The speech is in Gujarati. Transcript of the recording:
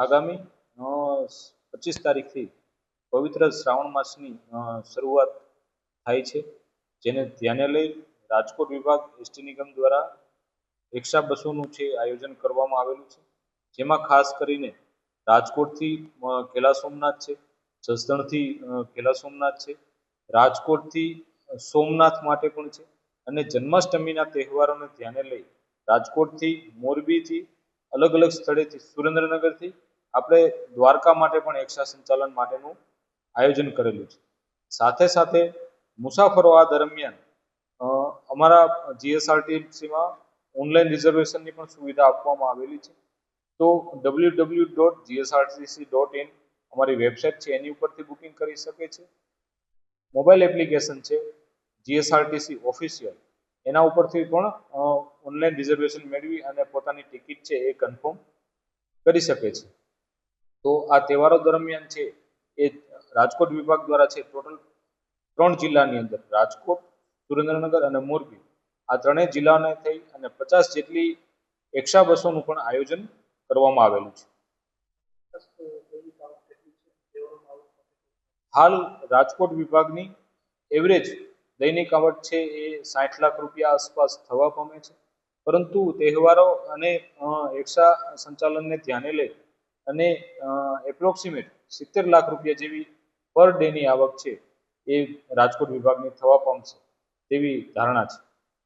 આગામી 25 તારીખથી પવિત્ર શ્રાવણ માસની શરૂઆત થાય છે, જેને ધ્યાને લઈ રાજકોટ વિભાગ એસટી નિગમ દ્વારા રિક્ષા બસોનું છે આયોજન કરવામાં આવેલું છે, જેમાં ખાસ કરીને રાજકોટથી કેલા સોમનાથ છે, જસદણથી કેલા સોમનાથ છે, રાજકોટથી સોમનાથ માટે પણ છે, અને જન્માષ્ટમીના તહેવારોને ધ્યાને લઈ રાજકોટથી, મોરબીથી, અલગ અલગ સ્થળેથી, સુરેન્દ્રનગરથી આપણે દ્વારકા માટે પણ રિક્ષા સંચાલન માટેનું આયોજન કરેલું છે. સાથે સાથે મુસાફરો આ દરમિયાન અમારા જીએસઆરટીસીમાં ઓનલાઈન રિઝર્વેશનની પણ સુવિધા આપવામાં આવેલી છે. તો www.gsrtc.in અમારી વેબસાઇટ છે, એની ઉપરથી બુકિંગ કરી શકે છે. મોબાઈલ એપ્લિકેશન છે જીએસઆરટીસી ઓફિશિયલ, એના ઉપરથી પણ ઓનલાઈન રિઝર્વેશન મેળવી અને પોતાની ટિકિટ છે એ કન્ફર્મ કરી શકે છે. તો આ તહેવારો દરમિયાન છે એ રાજકોટ વિભાગ દ્વારા છે ટોટલ 3 જિલ્લાની અંદર રાજકોટ, સુરેન્દ્રનગર અને મોરબી, આ ત્રણેય જિલ્લાને થઈ અને 50 જેટલી રિક્ષા બસોનું પણ આયોજન કરવામાં આવેલું છે. હાલ રાજકોટ વિભાગની એવરેજ દૈનિક આવક છે એ 60 લાખ રૂપિયા આસપાસ થવા પામે છે, પરંતુ તહેવારો અને રિક્ષા સંચાલનને ધ્યાને લઈ અને એપ્રોક્સિમેટ 70 લાખ રૂપિયા જેવી પર ડેની આવક છે એ રાજકોટ વિભાગની થવા પામશે તેવી ધારણા છે.